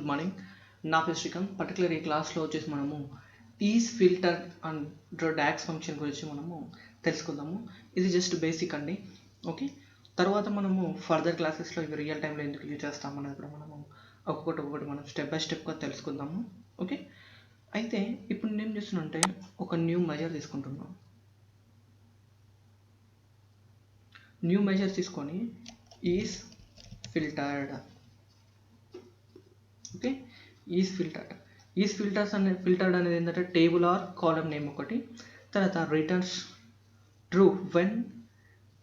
Good morning. నా పేరు Srikanth. Particular ఈ క్లాస్లో వచ్చేసి మనము is filter and DAX function గురించి మనము తెలుసుకుందాము. ఇది జస్ట్ బేసిక్ అండి. ఓకే, తర్వాత మనము ఫర్దర్ క్లాసెస్లో ఇవి రియల్ టైంలో ఎందుకు యూజ్ చేస్తామనేది కూడా మనము ఒక్కొక్కటి మనం స్టెప్ బై స్టెప్గా తెలుసుకుందాము. ఓకే, అయితే ఇప్పుడు నేను ఏం చేస్తున్నానంటే ఒక న్యూ మెజర్ తీసుకుంటున్నాను. న్యూ మెజర్ తీసుకొని is filtered. Okay, is filtered అనేది ఏంటంటే టేబుల్ ఆర్ కాలమ్ నేమ్ ఒకటి, తర్వాత returns true when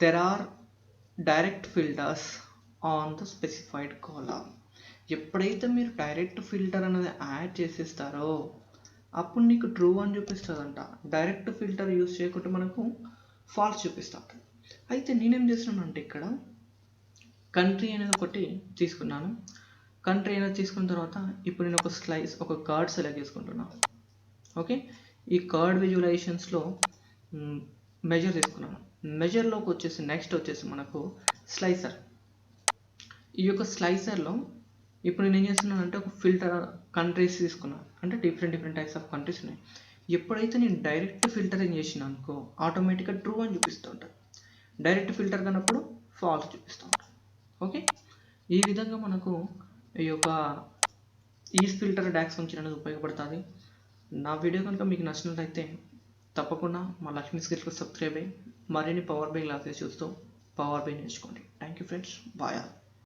there are direct filters on the specified column. ఎప్పుడైతే మీరు డైరెక్ట్ ఫిల్టర్ అనేది యాడ్ చేసేస్తారో అప్పుడు నీకు ట్రూ అని చూపిస్తుందంట. డైరెక్ట్ ఫిల్టర్ యూజ్ చేయకుండా మనకు ఫాల్స్ చూపిస్తుంది. అయితే నేనేం చేస్తున్నాను అంటే ఇక్కడ కంట్రీ అనేది ఒకటి తీసుకున్నాను. కంట్రీ అనేది తీసుకున్న తర్వాత ఇప్పుడు నేను ఒక కార్డ్ సెలెక్ట్ చేసుకుంటున్నాను. ఓకే, ఈ కార్డ్ విజువలైజేషన్స్లో మెజర్ తీసుకున్నాను. మెజర్లోకి వచ్చేసి నెక్స్ట్ వచ్చేసి మనకు స్లైసర్. ఈ యొక్క స్లైసర్లో ఇప్పుడు నేను ఏం చేస్తున్నాను అంటే ఒక ఫిల్టర్ కంట్రీస్ తీసుకున్నాను. అంటే డిఫరెంట్ టైప్స్ ఆఫ్ కంట్రీస్ ఉన్నాయి. ఎప్పుడైతే నేను డైరెక్ట్ ఫిల్టరింగ్ చేసిన అనుకో ఆటోమేటిక్గా ట్రూ అని చూపిస్తూ ఉంటాను. డైరెక్ట్ ఫిల్టర్ కానప్పుడు ఫాల్స్ చూపిస్తూ ఉంటాను. ఓకే, ఈ విధంగా మనకు ఈ యొక్క ఈజ్ ఫిల్టర్ డాక్స్ ఫంక్షన్ అనేది ఉపయోగపడుతుంది. నా వీడియో కనుక మీకు నచ్చినట్లయితే తప్పకుండా మా లక్ష్మీ స్కిల్స్కి సబ్స్క్రైబ్ అయ్యి మరిన్ని పవర్ బై క్లాసెస్ చూస్తూ పవర్ బై నేర్చుకోండి. Thank you friends, bye.